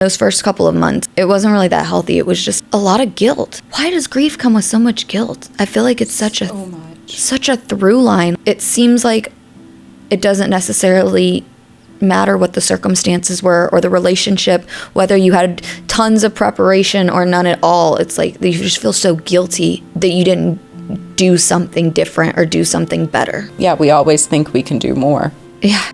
Those first couple of months, it wasn't really that healthy. It was just a lot of guilt. Why does grief come with so much guilt? I feel like it's such a through line. It seems like it doesn't necessarily matter what the circumstances were or the relationship, whether you had tons of preparation or none at all. It's like you just feel so guilty that you didn't do something different or do something better. Yeah, we always think we can do more. Yeah.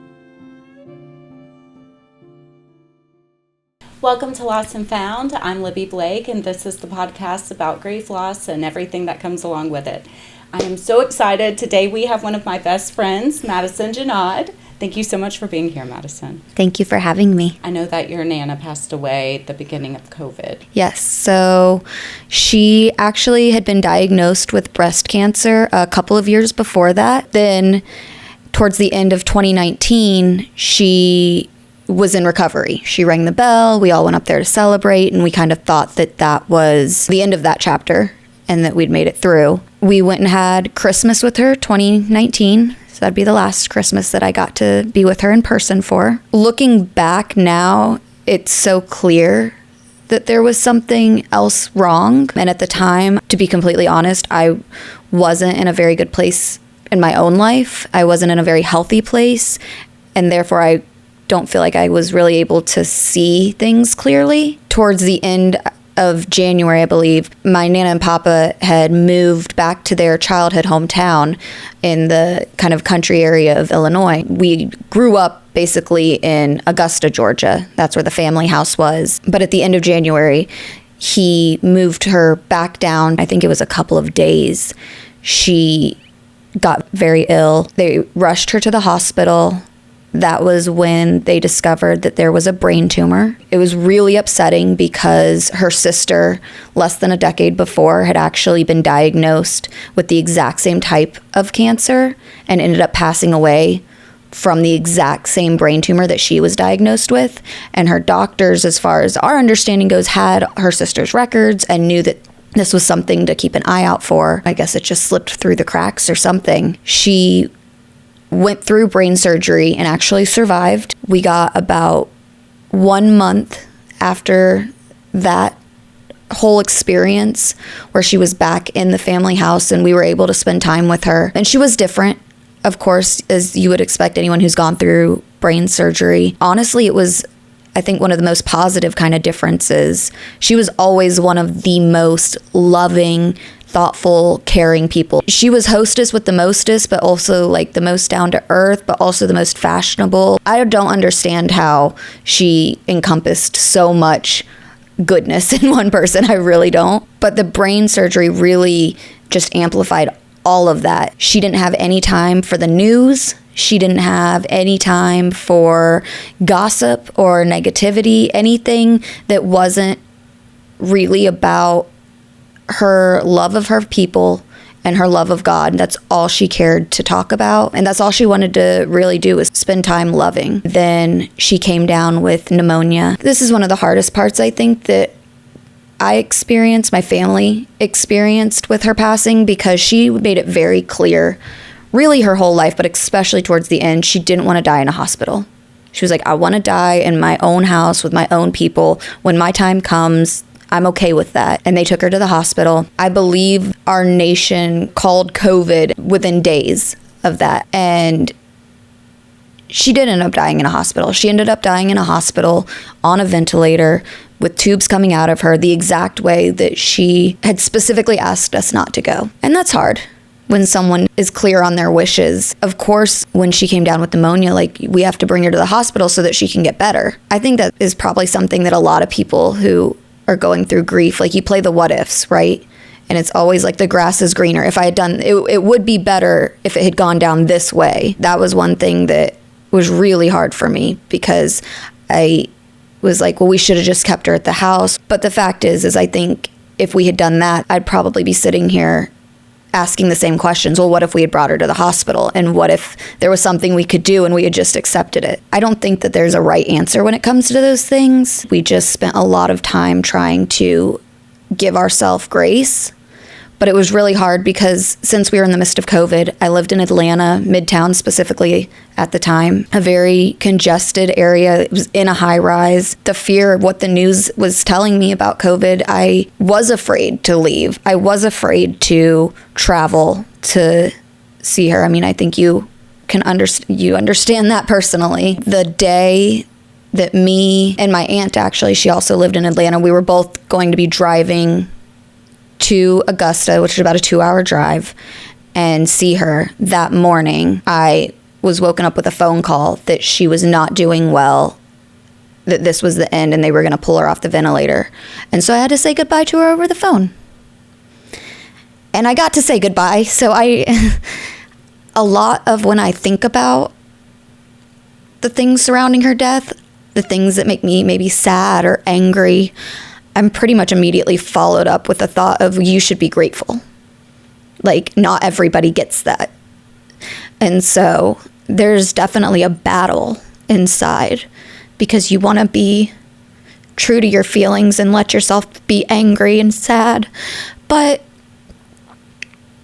Welcome to Lost and Found. I'm Libby Blake, and this is the podcast about grief, loss, and everything that comes along with it. I am so excited. Today we have one of my best friends, Madison Junod. Thank you so much for being here, Madison. Thank you for having me. I know that your Nana passed away at the beginning of COVID. Yes, so she actually had been diagnosed with breast cancer a couple of years before that. Then towards the end of 2019, she was in recovery. She rang the bell. We all went up there to celebrate, and we kind of thought that that was the end of that chapter and that we'd made it through. We went and had Christmas with her, 2019. So that'd be the last Christmas that I got to be with her in person for. Looking back now, it's so clear that there was something else wrong. And at the time, to be completely honest, I wasn't in a very good place in my own life. I wasn't in a very healthy place. And therefore, I don't feel like I was really able to see things clearly. Towards the end of January, I believe, my Nana and Papa had moved back to their childhood hometown in the kind of country area of Illinois. We grew up basically in Augusta, Georgia. That's where the family house was. But at the end of January, he moved her back down. I think it was a couple of days. She got very ill. They rushed her to the hospital. That was when they discovered that there was a brain tumor. It was really upsetting because her sister, less than a decade before, had actually been diagnosed with the exact same type of cancer and ended up passing away from the exact same brain tumor that she was diagnosed with. And her doctors, as far as our understanding goes, had her sister's records and knew that this was something to keep an eye out for. I guess it just slipped through the cracks or something. She went through brain surgery and actually survived. We got about 1 month after that whole experience where she was back in the family house and we were able to spend time with her. And she was different, of course, as you would expect anyone who's gone through brain surgery. Honestly, it was, I think, one of the most positive kind of differences. She was always one of the most loving, thoughtful, caring people. She was hostess with the mostest, but also like the most down to earth, but also the most fashionable. I don't understand how she encompassed so much goodness in one person. I really don't. But the brain surgery really just amplified all of that. She didn't have any time for the news. She didn't have any time for gossip or negativity, anything that wasn't really about her love of her people and her love of God. That's all she cared to talk about. And that's all she wanted to really do, was spend time loving. Then she came down with pneumonia. This is one of the hardest parts, I think, that I experienced, my family experienced with her passing, because she made it very clear, really her whole life, but especially towards the end, she didn't want to die in a hospital. She was like, I want to die in my own house with my own people. When my time comes, I'm okay with that. And they took her to the hospital. I believe our nation called COVID within days of that. And she did end up dying in a hospital. She ended up dying in a hospital on a ventilator with tubes coming out of her the exact way that she had specifically asked us not to go. And that's hard when someone is clear on their wishes. Of course, when she came down with pneumonia, like, we have to bring her to the hospital so that she can get better. I think that is probably something that a lot of people who are going through grief, like, you play the what ifs, right? And it's always like, the grass is greener. If I had done it would be better if it had gone down this way. That was one thing that was really hard for me, because I was like, well, we should have just kept her at the house. But the fact is I think if we had done that, I'd probably be sitting here asking the same questions. Well, what if we had brought her to the hospital? And what if there was something we could do and we had just accepted it? I don't think that there's a right answer when it comes to those things. We just spent a lot of time trying to give ourselves grace, But it was really hard because since we were in the midst of COVID, I lived in Atlanta, Midtown specifically at the time, a very congested area. It was in a high rise. The fear of what the news was telling me about COVID, I was afraid to leave. I was afraid to travel to see her. I mean, I think you understand that personally. The day that me and my aunt, actually, she also lived in Atlanta, we were both going to be driving to Augusta, which is about a 2-hour drive, and see her that morning. I was woken up with a phone call that she was not doing well, that this was the end and they were going to pull her off the ventilator. And so I had to say goodbye to her over the phone. And I got to say goodbye. So a lot of when I think about the things surrounding her death, the things that make me maybe sad or angry, I'm pretty much immediately followed up with the thought of, you should be grateful. Like, not everybody gets that. And so there's definitely a battle inside because you want to be true to your feelings and let yourself be angry and sad. But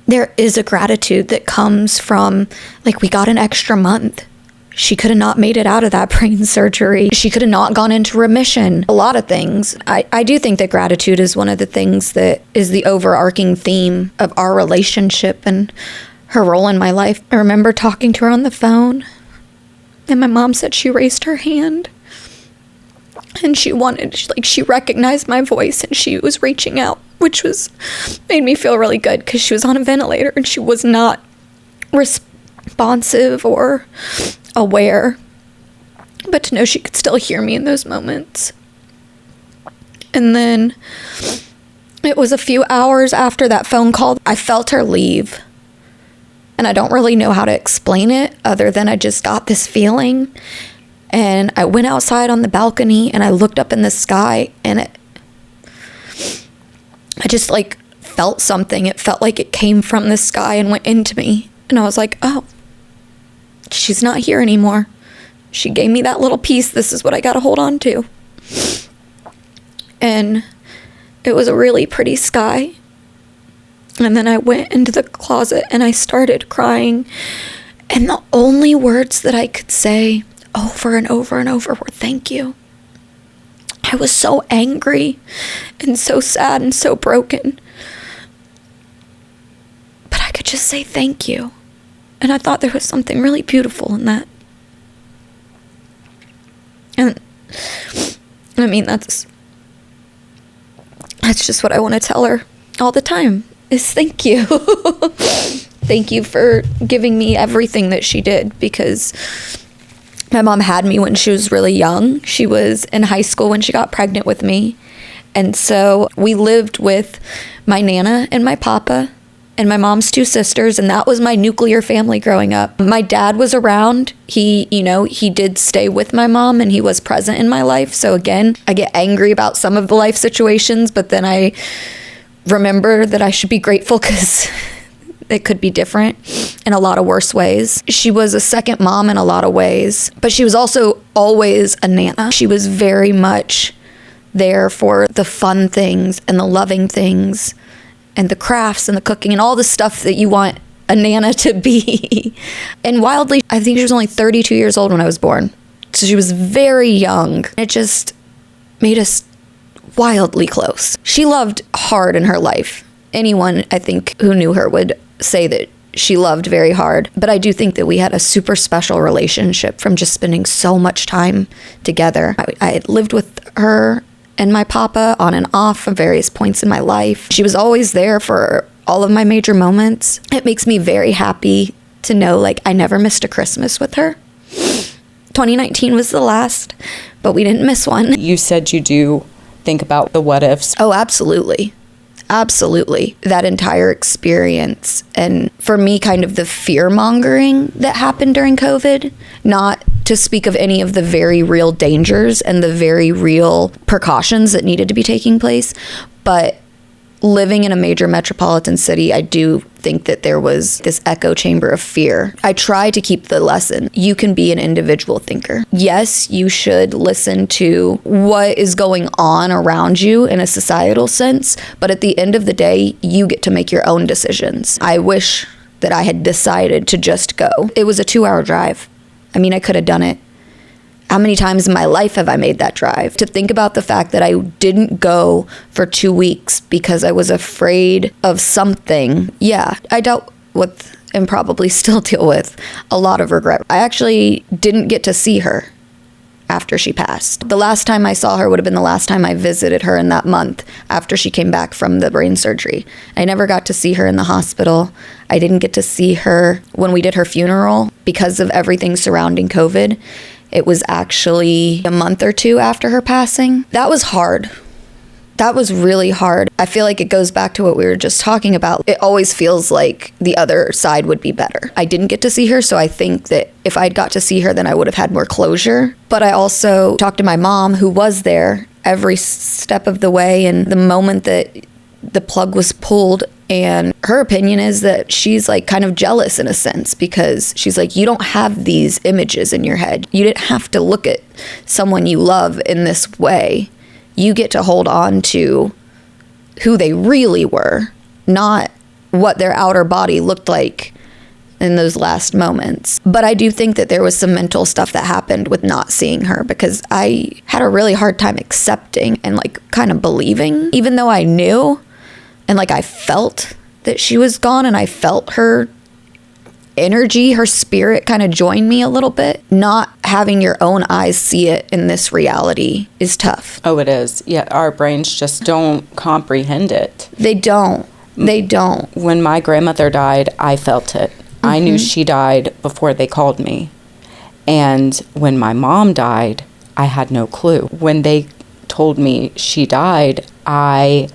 there is a gratitude that comes from, like, we got an extra month. She could have not made it out of that brain surgery. She could have not gone into remission. A lot of things. I do think that gratitude is one of the things that is the overarching theme of our relationship and her role in my life. I remember talking to her on the phone, and my mom said she raised her hand, and she recognized my voice, and she was reaching out, which made me feel really good because she was on a ventilator and she was not responsive or aware, but to know she could still hear me in those moments. And then it was a few hours after that phone call, I felt her leave. And I don't really know how to explain it other than I just got this feeling. And I went outside on the balcony and I looked up in the sky, and I just felt something. It felt like it came from the sky and went into me. And I was like, oh, she's not here anymore. She gave me that little piece. This is what I got to hold on to. And it was a really pretty sky. And then I went into the closet and I started crying. And the only words that I could say over and over and over were thank you. I was so angry and so sad and so broken. But I could just say thank you. And I thought there was something really beautiful in that. And I mean, that's just what I want to tell her all the time, is thank you. Thank you for giving me everything that she did, because my mom had me when she was really young. She was in high school when she got pregnant with me. And so we lived with my Nana and my Papa and my mom's 2 sisters, and that was my nuclear family growing up. My dad was around. He did stay with my mom, and he was present in my life. So again, I get angry about some of the life situations, but then I remember that I should be grateful because it could be different in a lot of worse ways. She was a second mom in a lot of ways, but she was also always a Nana. She was very much there for the fun things and the loving things and the crafts and the cooking and all the stuff that you want a Nana to be. And wildly, I think she was only 32 years old when I was born. So she was very young. It just made us wildly close. She loved hard in her life. Anyone, I think, who knew her would say that she loved very hard. But I do think that we had a super special relationship from just spending so much time together. I had lived with her and my Papa on and off at various points in my life. She was always there for all of my major moments. It makes me very happy to know, I never missed a Christmas with her. 2019 was the last, but we didn't miss one. You said you do think about the what ifs. Oh, absolutely. Absolutely. That entire experience. And for me, kind of the fear mongering that happened during COVID, not to speak of any of the very real dangers and the very real precautions that needed to be taking place, but living in a major metropolitan city, I do think that there was this echo chamber of fear. I try to keep the lesson. You can be an individual thinker. Yes, you should listen to what is going on around you in a societal sense, but at the end of the day, you get to make your own decisions. I wish that I had decided to just go. It was a 2-hour drive. I mean, I could have done it. How many times in my life have I made that drive? To think about the fact that I didn't go for 2 weeks because I was afraid of something. Yeah, I dealt with, and probably still deal with, a lot of regret. I actually didn't get to see her after she passed. The last time I saw her would have been the last time I visited her in that month after she came back from the brain surgery. I never got to see her in the hospital. I didn't get to see her when we did her funeral because of everything surrounding COVID. It was actually a month or 2 after her passing. That was hard. That was really hard. I feel like it goes back to what we were just talking about. It always feels like the other side would be better. I didn't get to see her, so I think that if I'd got to see her, then I would have had more closure. But I also talked to my mom, who was there every step of the way, and the moment that the plug was pulled, and her opinion is that she's like kind of jealous in a sense, because she's like, you don't have these images in your head. You didn't have to look at someone you love in this way. You get to hold on to who they really were, not what their outer body looked like in those last moments. But I do think that there was some mental stuff that happened with not seeing her, because I had a really hard time accepting and like kind of believing, even though I knew and like I felt that she was gone, and I felt her energy, her spirit kind of join me a little bit. Not having your own eyes see it in this reality is tough. Oh, it is. Yeah, our brains just don't comprehend it. They don't. When my grandmother died, I felt it. Mm-hmm. I knew she died before they called me. And when my mom died, I had no clue. When they told me she died, I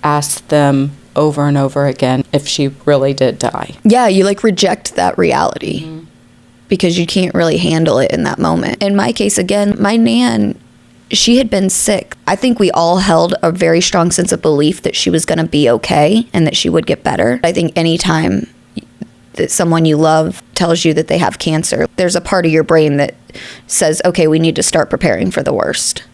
asked them over and over again if she really did die. Yeah, you like reject that reality. Mm-hmm. Because you can't really handle it in that moment. In my case, again, my nan, she had been sick. I think we all held a very strong sense of belief that she was going to be okay and that she would get better. I think anytime that someone you love tells you that they have cancer, there's a part of your brain that says, okay, we need to start preparing for the worst.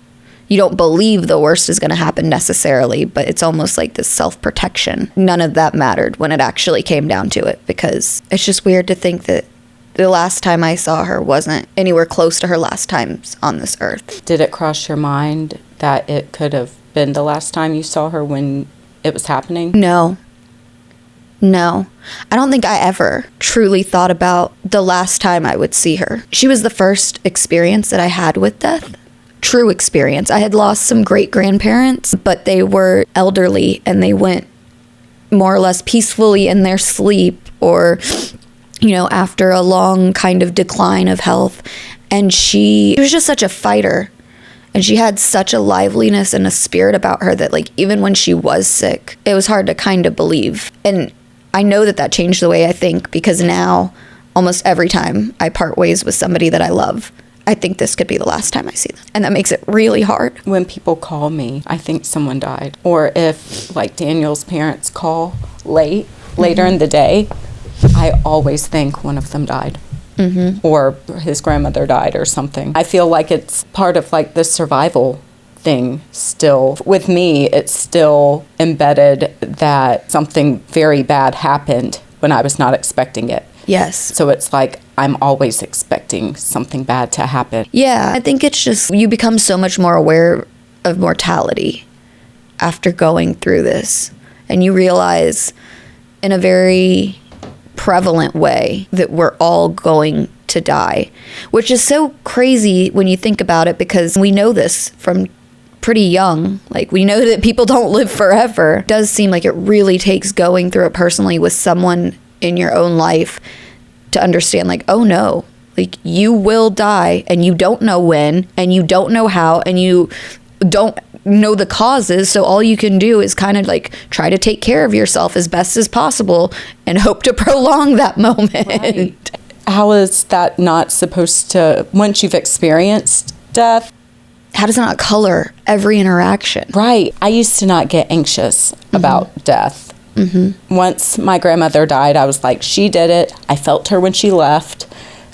You don't believe the worst is going to happen necessarily, but it's almost like this self-protection. None of that mattered when it actually came down to it, because it's just weird to think that the last time I saw her wasn't anywhere close to her last times on this earth. Did it cross your mind that it could have been the last time you saw her when it was happening? No. I don't think I ever truly thought about the last time I would see her. She was the first experience that I had with death. True experience. I had lost some great-grandparents, but they were elderly and they went more or less peacefully in their sleep, or after a long kind of decline of health. And she was just such a fighter, and she had such a liveliness and a spirit about her that, like, even when she was sick, it was hard to kind of believe. And I know that changed the way I think, because now almost every time I part ways with somebody that I love, I think this could be the last time I see them. And that makes it really hard. When people call me, I think someone died. Or if, like, Daniel's parents call later mm-hmm. in the day, I always think one of them died. Mm-hmm. Or his grandmother died or something. I feel like it's part of, like, the survival thing still. With me, it's still embedded that something very bad happened when I was not expecting it. Yes. So it's like I'm always expecting something bad to happen. Yeah, I think it's just you become so much more aware of mortality after going through this. And you realize in a very prevalent way that we're all going to die, which is so crazy when you think about it, because we know this from pretty young. Like, we know that people don't live forever. It does seem like it really takes going through it personally with someone in your own life to understand, like, oh no, like, you will die, and you don't know when, and you don't know how, and you don't know the causes. So all you can do is kind of like try to take care of yourself as best as possible and hope to prolong that moment. Right. How is that not supposed to, once you've experienced death, how does it not color every interaction? Right. I used to not get anxious about death. Once my grandmother died, I was like, she did it. I felt her when she left.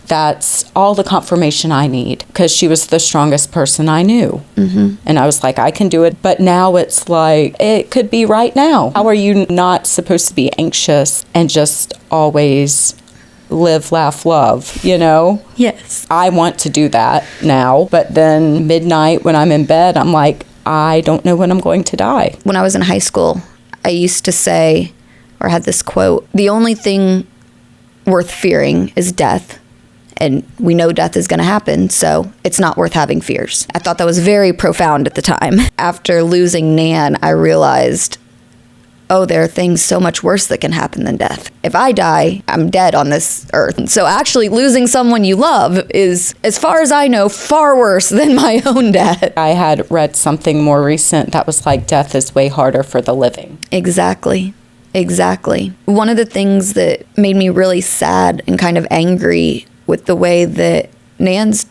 That's all the confirmation I need, because she was the strongest person I knew. And I was like, I can do it. But now it's like, it could be right now. How are you not supposed to be anxious and just always live, laugh, love, you know? Yes. I want to do that now. But then midnight when I'm in bed, I'm like, I don't know when I'm going to die. When I was in high school, I used to say, or had this quote, the only thing worth fearing is death. And we know death is going to happen, so it's not worth having fears. I thought that was very profound at the time. After losing Nan, I realized, oh, there are things so much worse that can happen than death. If I die, I'm dead on this earth. So actually losing someone you love is, as far as I know, far worse than my own death. I had read something more recent that was like, death is way harder for the living. Exactly. One of the things that made me really sad and kind of angry with the way that Nan's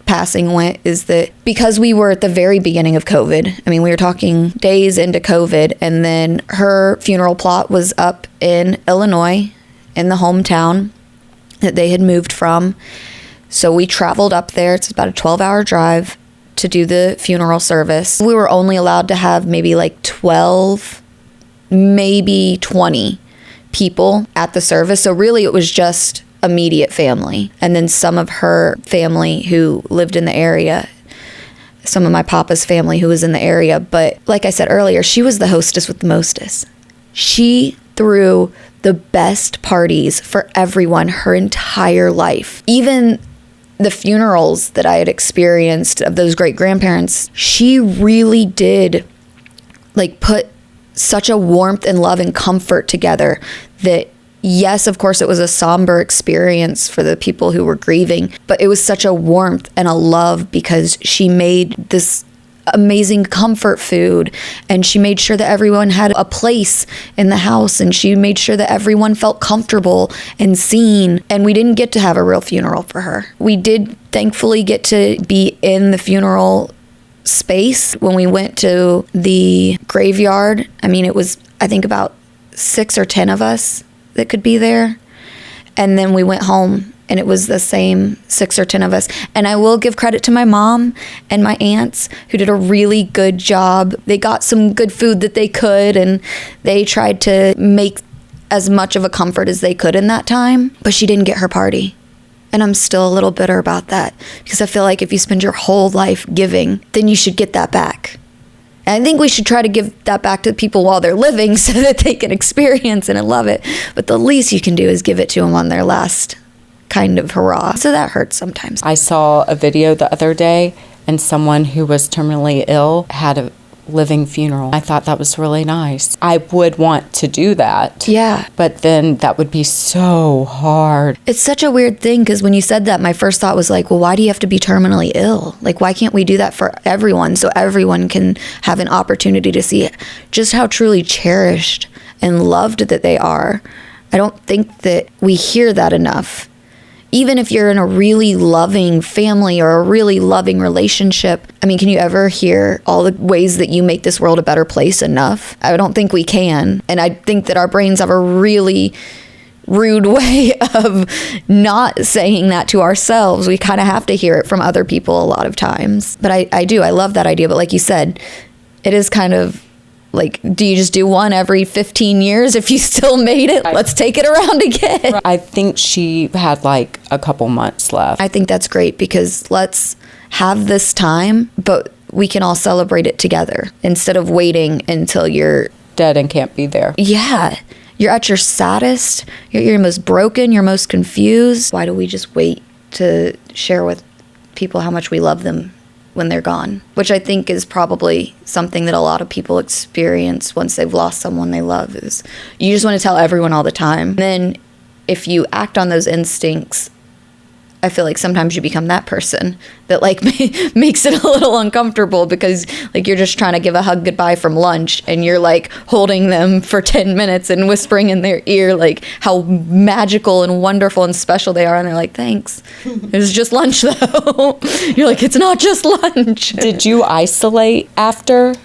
passing went is that because we were at the very beginning of COVID, I mean, we were talking days into COVID, and then her funeral plot was up in Illinois, in the hometown that they had moved from. So we traveled up there. It's about a 12-hour drive to do the funeral service. We were only allowed to have maybe like 12, maybe 20 people at the service. So really it was just immediate family, and then some of her family who lived in the area, some of my papa's family who was in the area. But like I said earlier, she was the hostess with the mostest. She threw the best parties for everyone her entire life. Even the funerals that I had experienced of those great grandparents, she really did like put such a warmth and love and comfort together that, yes, of course, it was a somber experience for the people who were grieving, but it was such a warmth and a love because she made this amazing comfort food, and she made sure that everyone had a place in the house, and she made sure that everyone felt comfortable and seen. And we didn't get to have a real funeral for her. We did thankfully get to be in the funeral space when we went to the graveyard. I mean, it was, I think, about 6 or 10 of us that could be there. And then we went home, and it was the same 6 or 10 of us. And I will give credit to my mom and my aunts who did a really good job. They got some good food that they could, and they tried to make as much of a comfort as they could in that time. But she didn't get her party. And I'm still a little bitter about that, because I feel like if you spend your whole life giving, then you should get that back. And I think we should try to give that back to people while they're living so that they can experience it and love it. But the least you can do is give it to them on their last kind of hurrah. So that hurts sometimes. I saw a video the other day, and someone who was terminally ill had a living funeral. I thought that was really nice. I would want to do that. Yeah. But then that would be so hard. It's such a weird thing, because when you said that, my first thought was like, well, why do you have to be terminally ill? Like, why can't we do that for everyone so everyone can have an opportunity to see just how truly cherished and loved that they are? I don't think that we hear that enough. Even if you're in a really loving family or a really loving relationship, I mean, can you ever hear all the ways that you make this world a better place enough? I don't think we can. And I think that our brains have a really rude way of not saying that to ourselves. We kind of have to hear it from other people a lot of times. But I love that idea. But like you said, it is kind of like, do you just do one every 15 years if you still made it? Let's take it around again. I think she had like a couple months left. I think that's great, because let's have this time, but we can all celebrate it together instead of waiting until you're dead and can't be there. Yeah. You're at your saddest, you're most broken, you're most confused. Why do we just wait to share with people how much we love them when they're gone? Which I think is probably something that a lot of people experience once they've lost someone they love, is you just want to tell everyone all the time. And then if you act on those instincts, I feel like sometimes you become that person that like makes it a little uncomfortable because like you're just trying to give a hug goodbye from lunch and you're like holding them for 10 minutes and whispering in their ear like how magical and wonderful and special they are, and they're like, thanks, it was just lunch though. You're like, it's not just lunch. Did you isolate after,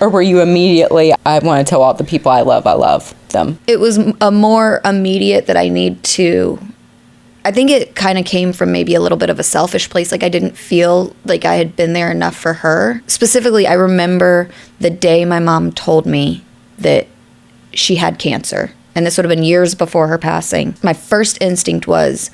or were you immediately, I want to tell all the people I love them? It was a more immediate that I need to, I think it kind of came from maybe a little bit of a selfish place. Like I didn't feel like I had been there enough for her. Specifically, I remember the day my mom told me that she had cancer, and this would have been years before her passing. My first instinct was,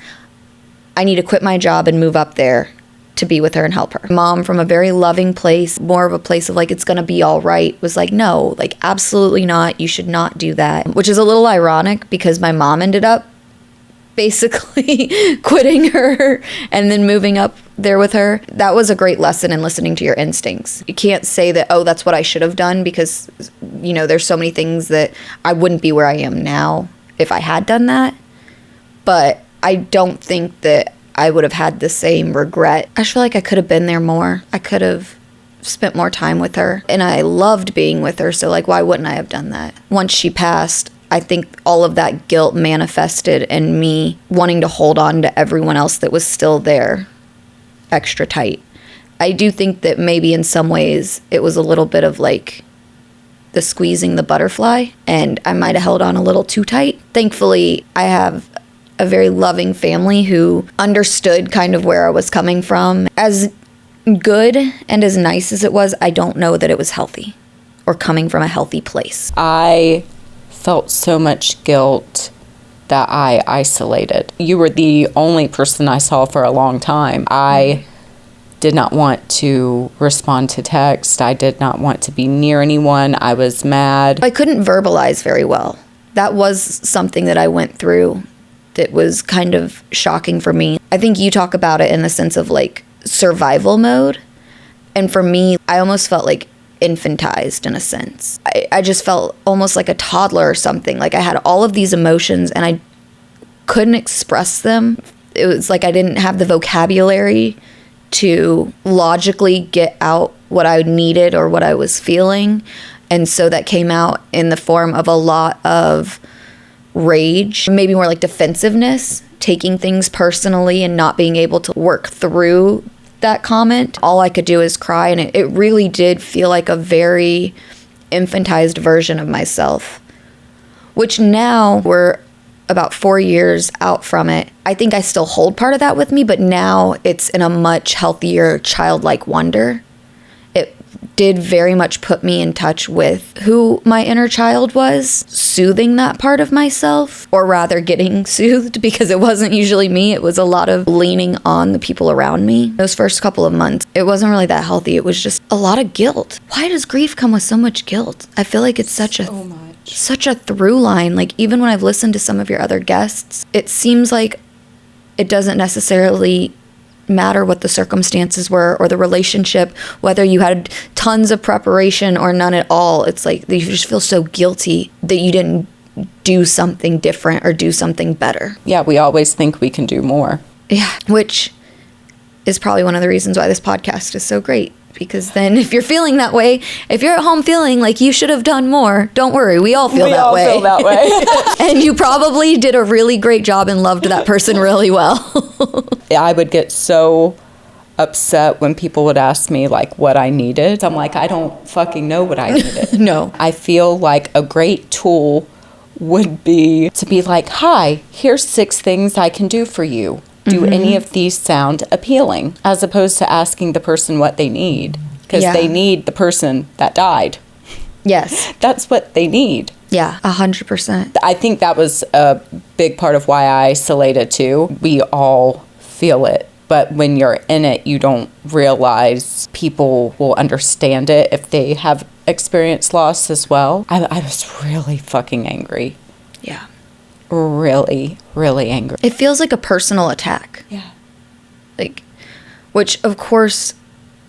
I need to quit my job and move up there to be with her and help her. Mom, from a very loving place, more of a place of like, it's gonna be all right, was like, no, like absolutely not. You should not do that. Which is a little ironic because my mom ended up basically quitting her and then moving up there with her. That was a great lesson in listening to your instincts. You can't say that, oh, that's what I should have done, because, you know, there's so many things that I wouldn't be where I am now if I had done that. But I don't think that I would have had the same regret. I just feel like I could have been there more. I could have spent more time with her, and I loved being with her, so like why wouldn't I have done that? Once she passed, I think all of that guilt manifested in me wanting to hold on to everyone else that was still there extra tight. I do think that maybe in some ways it was a little bit of like the squeezing the butterfly, and I might have held on a little too tight. Thankfully, I have a very loving family who understood kind of where I was coming from. As good and as nice as it was, I don't know that it was healthy or coming from a healthy place. I felt so much guilt that I isolated. You were the only person I saw for a long time. I did not want to respond to text. I did not want to be near anyone. I was mad. I couldn't verbalize very well. That was something that I went through that was kind of shocking for me. I think you talk about it in the sense of like survival mode. And for me, I almost felt like infantized in a sense. I just felt almost like a toddler or something. Like I had all of these emotions and I couldn't express them. It was like I didn't have the vocabulary to logically get out what I needed or what I was feeling. And so that came out in the form of a lot of rage, maybe more like defensiveness, taking things personally and not being able to work through that comment. All I could do is cry, and it really did feel like a very infantized version of myself, which now we're about 4 years out from it. I think I still hold part of that with me, but now it's in a much healthier childlike wonder. It did very much put me in touch with who my inner child was, soothing that part of myself, or rather getting soothed, because it wasn't usually me. It was a lot of leaning on the people around me. Those first couple of months, it wasn't really that healthy. It was just a lot of guilt. Why does grief come with so much guilt? I feel like it's such a through line. Like even when I've listened to some of your other guests, it seems like it doesn't necessarily matter what the circumstances were or the relationship, whether you had tons of preparation or none at all. It's like you just feel so guilty that you didn't do something different or do something better. Yeah, we always think we can do more. Yeah, which is probably one of the reasons why this podcast is so great. Because then if you're feeling that way, if you're at home feeling like you should have done more, don't worry. We all feel that way. We all feel that way. And you probably did a really great job and loved that person really well. I would get so upset when people would ask me like what I needed. I'm like, I don't fucking know what I needed. No. I feel like a great tool would be to be like, hi, here's 6 things I can do for you. Do any of these sound appealing? As opposed to asking the person what they need. Because they need the person that died. Yes. That's what they need. Yeah, 100%. I think that was a big part of why I isolated too. We all feel it. But when you're in it, you don't realize people will understand it if they have experienced loss as well. I was really fucking angry. Yeah. Really, really angry. It feels like a personal attack. Yeah. Like, which of course,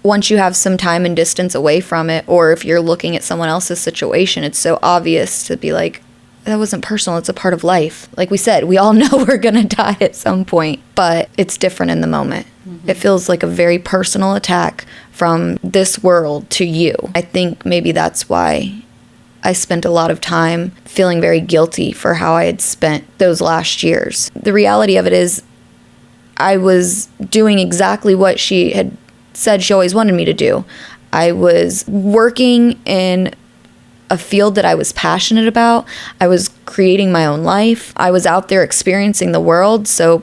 once you have some time and distance away from it, or if you're looking at someone else's situation, it's so obvious to be like, that wasn't personal. It's a part of life. Like we said, we all know we're going to die at some point, but it's different in the moment. It feels like a very personal attack from this world to you. I think maybe that's why I spent a lot of time feeling very guilty for how I had spent those last years. The reality of it is I was doing exactly what she had said she always wanted me to do. I was working in a field that I was passionate about. I was creating my own life. I was out there experiencing the world. So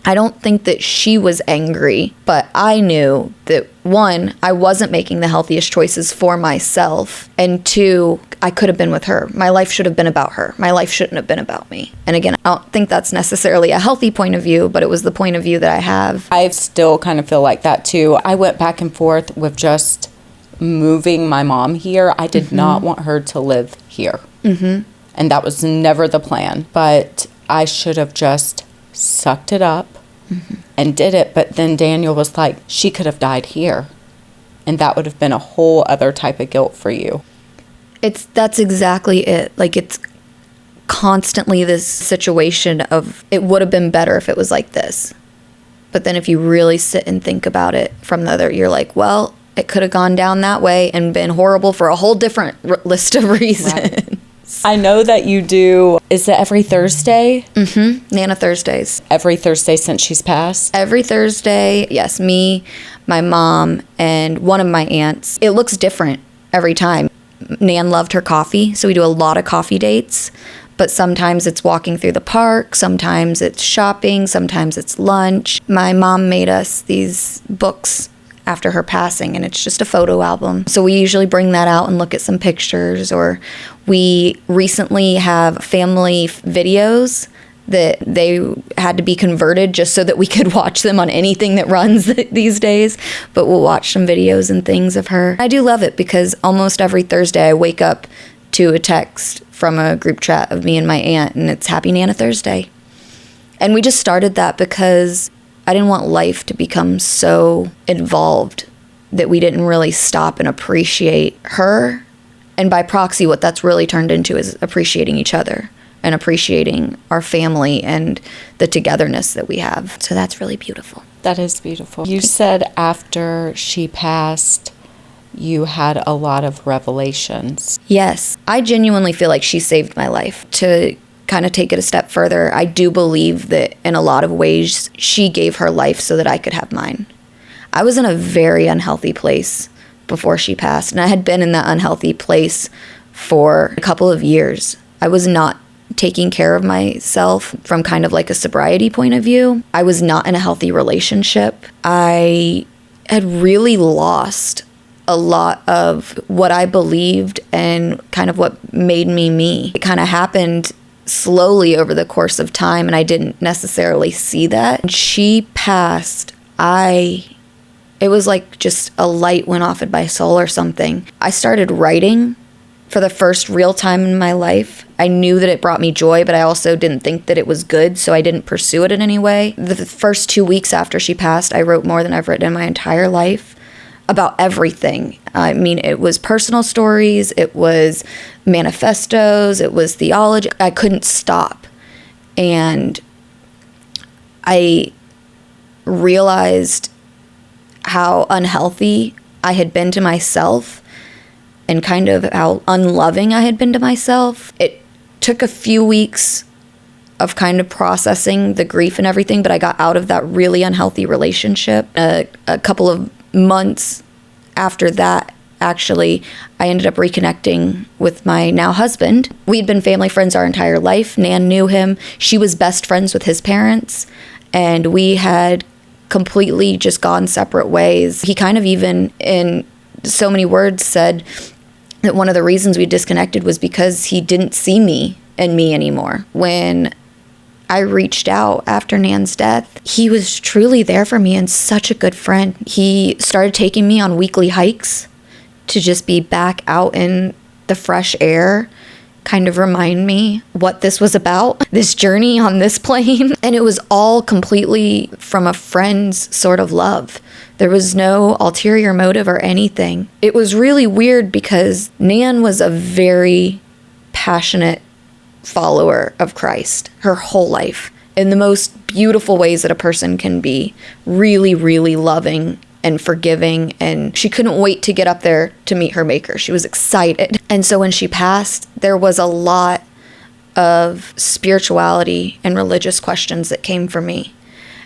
I don't think that she was angry, but I knew that, one, I wasn't making the healthiest choices for myself, and two, I could have been with her. My life should have been about her. My life shouldn't have been about me. And again, I don't think that's necessarily a healthy point of view, but it was the point of view that I have. I still kind of feel like that too. I went back and forth with just moving my mom here. I did not want her to live here. And that was never the plan. But I should have just sucked it up and did it. But then Daniel was like, she could have died here. And that would have been a whole other type of guilt for you. That's exactly it. Like, it's constantly this situation of, it would have been better if it was like this. But then if you really sit and think about it from the other, you're like, well, it could have gone down that way and been horrible for a whole different list of reasons. Right. I know that you do, is it every Thursday? Nana Thursdays. Every Thursday since she's passed? Every Thursday, yes. Me, my mom, and one of my aunts. It looks different every time. Nan loved her coffee, so we do a lot of coffee dates. But sometimes it's walking through the park, sometimes it's shopping, sometimes it's lunch. My mom made us these books after her passing, and it's just a photo album. So we usually bring that out and look at some pictures, or we recently have family videos that they had to be converted just so that we could watch them on anything that runs these days. But we'll watch some videos and things of her. I do love it because almost every Thursday I wake up to a text from a group chat of me and my aunt, and it's Happy Nana Thursday. And we just started that because I didn't want life to become so involved that we didn't really stop and appreciate her. And by proxy, what that's really turned into is appreciating each other and appreciating our family and the togetherness that we have. So that's really beautiful. That is beautiful. You said after she passed, you had a lot of revelations. Yes. I genuinely feel like she saved my life. To kind of take it a step further, I do believe that in a lot of ways she gave her life so that I could have mine. I was in a very unhealthy place before she passed, and I had been in that unhealthy place for a couple of years. I was not taking care of myself from kind of like a sobriety point of view. I was not in a healthy relationship. I had really lost a lot of what I believed and kind of what made me me. It kind of happened slowly over the course of time, and I didn't necessarily see that. When she passed, it was like just a light went off in my soul or something. I started writing for the first real time in my life. I knew that it brought me joy, but I also didn't think that it was good, so I didn't pursue it in any way. The first 2 weeks after she passed, I wrote more than I've written in my entire life about everything. I mean, it was personal stories, it was manifestos, it was theology. I couldn't stop. And I realized how unhealthy I had been to myself and kind of how unloving I had been to myself. It took a few weeks of kind of processing the grief and everything, but I got out of that really unhealthy relationship. A couple of months after that, actually, I ended up reconnecting with my now husband. We'd been family friends our entire life. Nan knew him. She was best friends with his parents, and we had completely just gone separate ways. He kind of even, in so many words, said that one of the reasons we disconnected was because he didn't see me and me anymore. When I reached out after Nan's death, he was truly there for me and such a good friend. He started taking me on weekly hikes to just be back out in the fresh air, kind of remind me what this was about, this journey on this plane. And it was all completely from a friend's sort of love. There was no ulterior motive or anything. It was really weird because Nan was a very passionate follower of Christ her whole life in the most beautiful ways that a person can be. Really, really loving and forgiving, and she couldn't wait to get up there to meet her maker. She was excited. And so when she passed, there was a lot of spirituality and religious questions that came from me.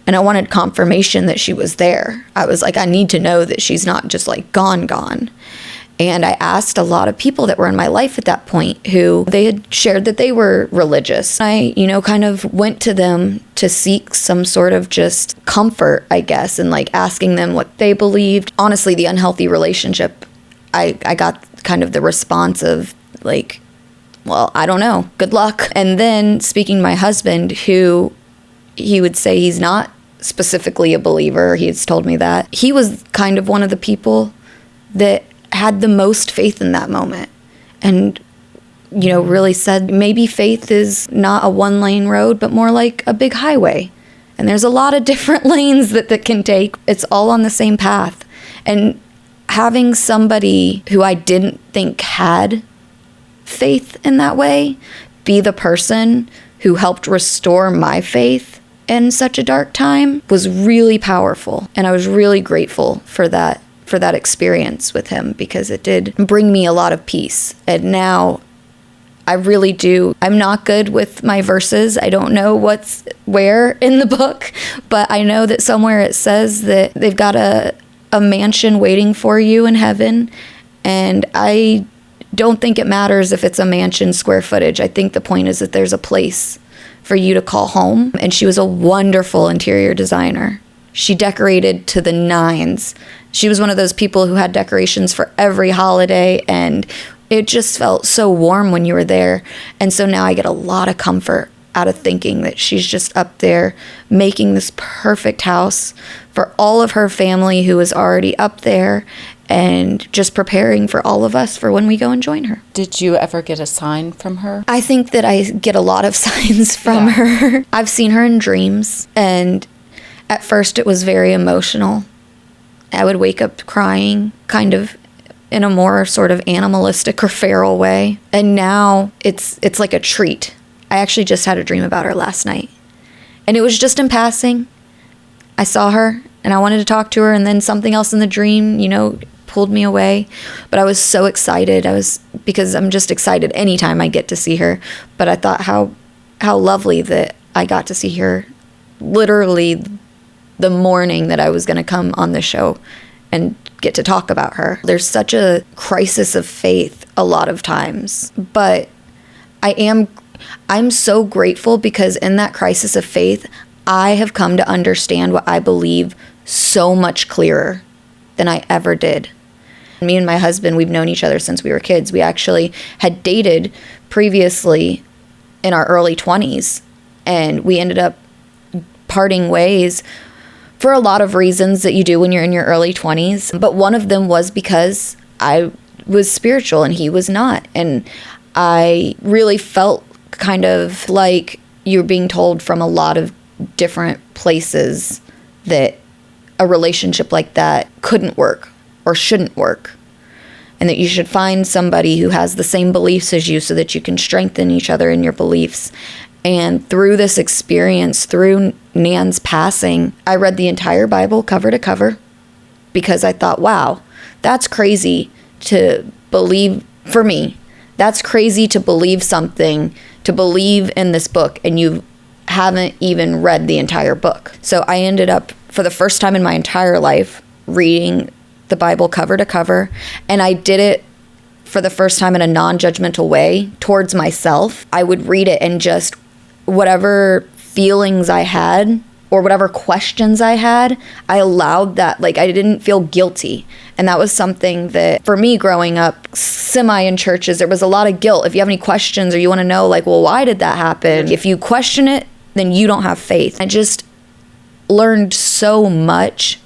And I wanted confirmation that she was there. I was like, I need to know that she's not just like gone. And I asked a lot of people that were in my life at that point who they had shared that they were religious. I, kind of went to them to seek some sort of just comfort, I guess, and like asking them what they believed. Honestly, the unhealthy relationship, I got kind of the response of like, well, I don't know, good luck. And then speaking to my husband, who he would say he's not specifically a believer, he's told me that. He was kind of one of the people that had the most faith in that moment, and really said maybe faith is not a one-lane road but more like a big highway, and there's a lot of different lanes that can take. It's all on the same path. And having somebody who I didn't think had faith in that way be the person who helped restore my faith in such a dark time was really powerful, and I was really grateful for that experience with him, because it did bring me a lot of peace. And now I really do. I'm not good with my verses. I don't know what's where in the book, but I know that somewhere it says that they've got a mansion waiting for you in heaven. And I don't think it matters if it's a mansion square footage. I think the point is that there's a place for you to call home. And she was a wonderful interior designer. She decorated to the nines. She was one of those people who had decorations for every holiday, and it just felt so warm when you were there. And so now I get a lot of comfort out of thinking that she's just up there making this perfect house for all of her family who is already up there, and just preparing for all of us for when we go and join her. Did you ever get a sign from her? I think that I get a lot of signs from her. I've seen her in dreams, and at first it was very emotional. I would wake up crying, kind of in a more sort of animalistic or feral way. And now it's like a treat. I actually just had a dream about her last night. And it was just in passing. I saw her and I wanted to talk to her, and then something else in the dream, pulled me away. But I was so excited. Because I'm just excited anytime I get to see her. But I thought how lovely that I got to see her literally the morning that I was going to come on the show and get to talk about her. There's such a crisis of faith a lot of times, but I'm so grateful, because in that crisis of faith, I have come to understand what I believe so much clearer than I ever did. Me and my husband, we've known each other since we were kids. We actually had dated previously in our early 20s, and we ended up parting ways for a lot of reasons that you do when you're in your early 20s. But one of them was because I was spiritual and he was not. And I really felt kind of like you're being told from a lot of different places that a relationship like that couldn't work or shouldn't work, and that you should find somebody who has the same beliefs as you so that you can strengthen each other in your beliefs. And through this experience, through Nan's passing, I read the entire Bible cover to cover, because I thought, wow, that's crazy to believe. For me, that's crazy to believe something, to believe in this book, and you haven't even read the entire book. So I ended up, for the first time in my entire life, reading the Bible cover to cover, and I did it for the first time in a non-judgmental way towards myself. I would read it, and just whatever feelings I had or whatever questions I had, I allowed that. Like, I didn't feel guilty. And that was something that, for me growing up semi in churches, there was a lot of guilt. If you have any questions or you want to know, like, well, why did that happen? If you question it, then you don't have faith. I just learned so much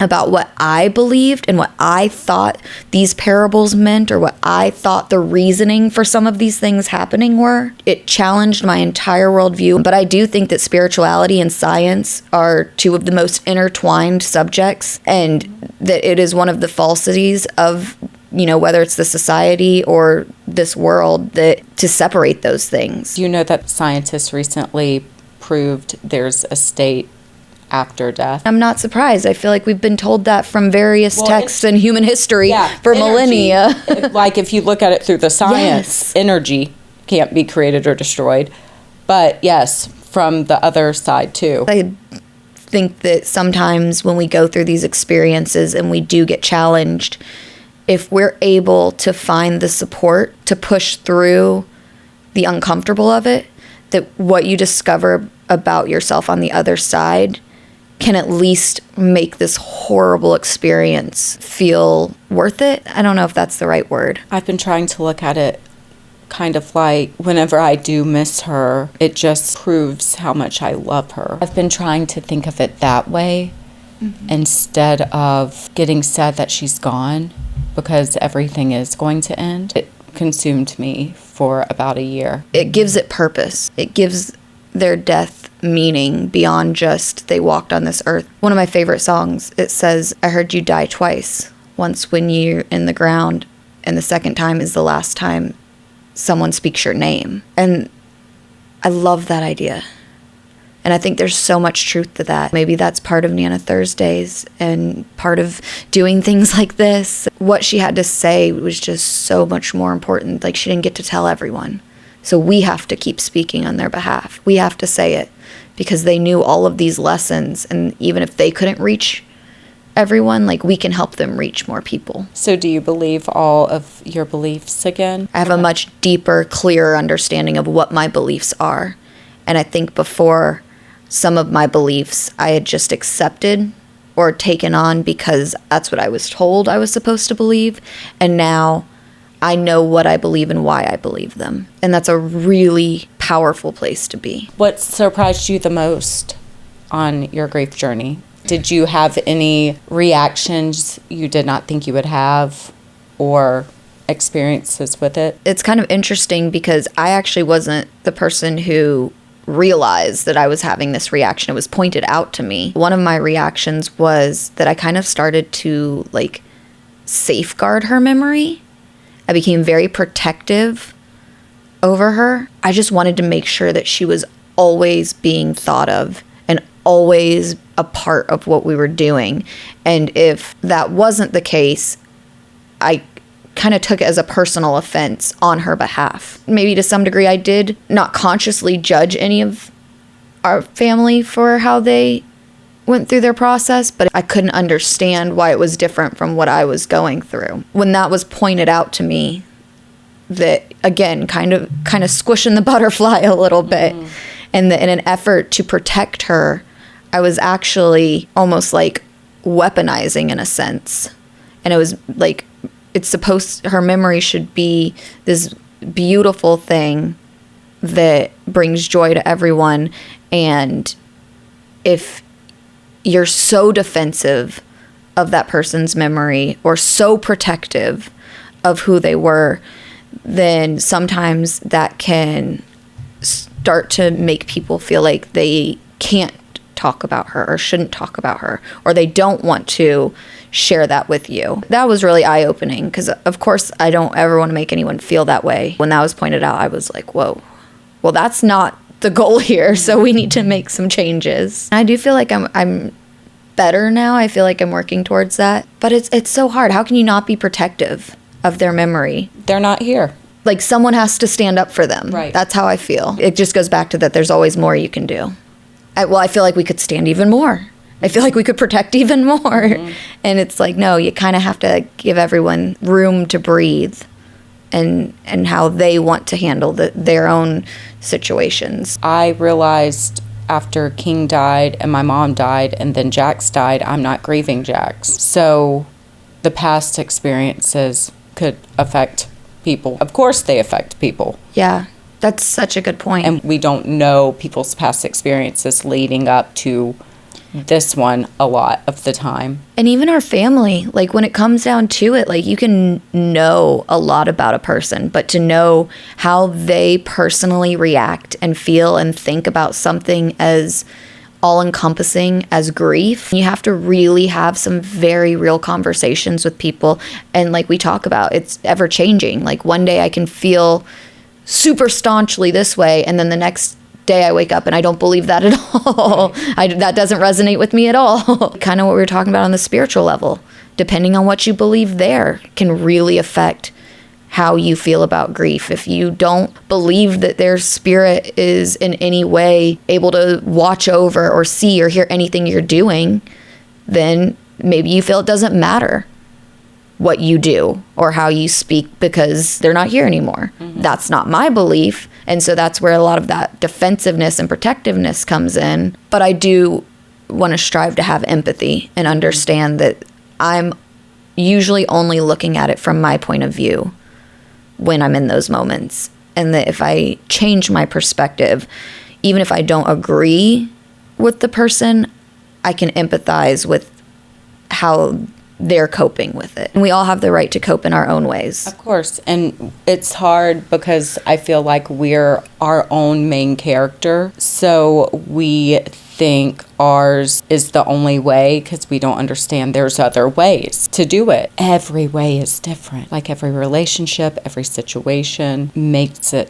about what I believed and what I thought these parables meant, or what I thought the reasoning for some of these things happening were. It challenged my entire worldview. But I do think that spirituality and science are two of the most intertwined subjects, and that it is one of the falsities of whether it's the society or this world, that to separate those things. You know that scientists recently proved there's a state after death. I'm not surprised. I feel like we've been told that from various texts in human history for energy. Millennia. Like if you look at it through the science, energy can't be created or destroyed. But yes, from the other side too. I think that sometimes when we go through these experiences and we do get challenged, if we're able to find the support to push through the uncomfortable of it, that what you discover about yourself on the other side can at least make this horrible experience feel worth it. I don't know if that's the right word. I've been trying to look at it kind of like whenever I do miss her, it just proves how much I love her. I've been trying to think of it that way instead of getting sad that she's gone, because everything is going to end. It consumed me for about a year. It gives it purpose. It gives their death meaning beyond just they walked on this earth. One of my favorite songs, it says, I heard you die twice. Once when you're in the ground, and the second time is the last time someone speaks your name. And I love that idea. And I think there's so much truth to that. Maybe that's part of Nana Thursdays and part of doing things like this. What she had to say was just so much more important. Like, she didn't get to tell everyone. So we have to keep speaking on their behalf. We have to say it because they knew all of these lessons. And even if they couldn't reach everyone, like, we can help them reach more people. So do you believe all of your beliefs again? I have a much deeper, clearer understanding of what my beliefs are. And I think before, some of my beliefs I had just accepted or taken on because that's what I was told I was supposed to believe. And now I know what I believe and why I believe them. And that's a really powerful place to be. What surprised you the most on your grief journey? Did you have any reactions you did not think you would have or experiences with it? It's kind of interesting because I actually wasn't the person who realized that I was having this reaction. It was pointed out to me. One of my reactions was that I kind of started to like safeguard her memory. I became very protective over her. I just wanted to make sure that she was always being thought of and always a part of what we were doing. And if that wasn't the case, I kind of took it as a personal offense on her behalf. Maybe to some degree I did not consciously judge any of our family for how they went through their process, but I couldn't understand why it was different from what I was going through. When that was pointed out to me, that again, kind of squishing the butterfly a little bit, and in an effort to protect her, I was actually almost like weaponizing in a sense. And it was like, her memory should be this beautiful thing that brings joy to everyone. And if you're so defensive of that person's memory or so protective of who they were, then sometimes that can start to make people feel like they can't talk about her or shouldn't talk about her, or they don't want to share that with you. That was really eye-opening because, of course, I don't ever want to make anyone feel that way. When that was pointed out, I was like, whoa, well, that's not the goal here, so we need to make some changes. I do feel like I'm better now. I feel like I'm working towards that. But it's so hard. How can you not be protective of their memory? They're not here. Like, someone has to stand up for them. Right. That's how I feel. It just goes back to that there's always more you can do. I feel like we could stand even more. I feel like we could protect even more. Mm-hmm. And it's like, no, you kind of have to give everyone room to breathe and how they want to handle their own situations. I realized after King died and my mom died and then Jax died, I'm not grieving Jax. So the past experiences could affect people. Of course they affect people. Yeah. That's such a good point. And we don't know people's past experiences leading up to this one a lot of the time. And even our family, like when it comes down to it, like you can know a lot about a person, but to know how they personally react and feel and think about something as all-encompassing as grief. You have to really have some very real conversations with people. And like we talk about, it's ever-changing. Like one day I can feel super staunchly this way, and then the next day I wake up and I don't believe that at all. That doesn't resonate with me at all. Kind of what we were talking about on the spiritual level. Depending on what you believe there can really affect how you feel about grief. If you don't believe that their spirit is in any way able to watch over or see or hear anything you're doing, then maybe you feel it doesn't matter what you do or how you speak because they're not here anymore. Mm-hmm. That's not my belief. And so that's where a lot of that defensiveness and protectiveness comes in. But I do want to strive to have empathy and understand that I'm usually only looking at it from my point of view when I'm in those moments. And that if I change my perspective, even if I don't agree with the person, I can empathize with how they're coping with it. And we all have the right to cope in our own ways. Of course. And it's hard because I feel like we're our own main character. So we think ours is the only way because we don't understand there's other ways to do it. Every way is different. Like every relationship, every situation makes it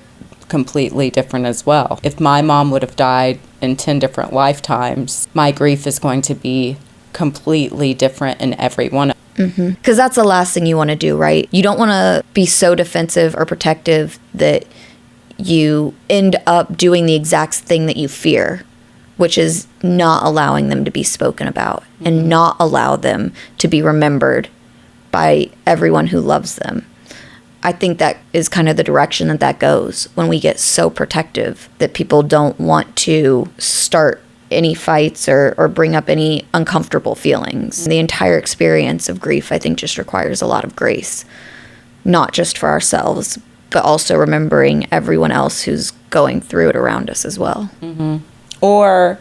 completely different as well. If my mom would have died in 10 different lifetimes, my grief is going to be completely different in every one. Because that's the last thing you want to do, right? You don't want to be so defensive or protective that you end up doing the exact thing that you fear, which is not allowing them to be spoken about and not allow them to be remembered by everyone who loves them. I think that is kind of the direction that goes when we get so protective that people don't want to start any fights or bring up any uncomfortable feelings. The entire experience of grief, I think, just requires a lot of grace, not just for ourselves, but also remembering everyone else who's going through it around us as well. Mm-hmm. Or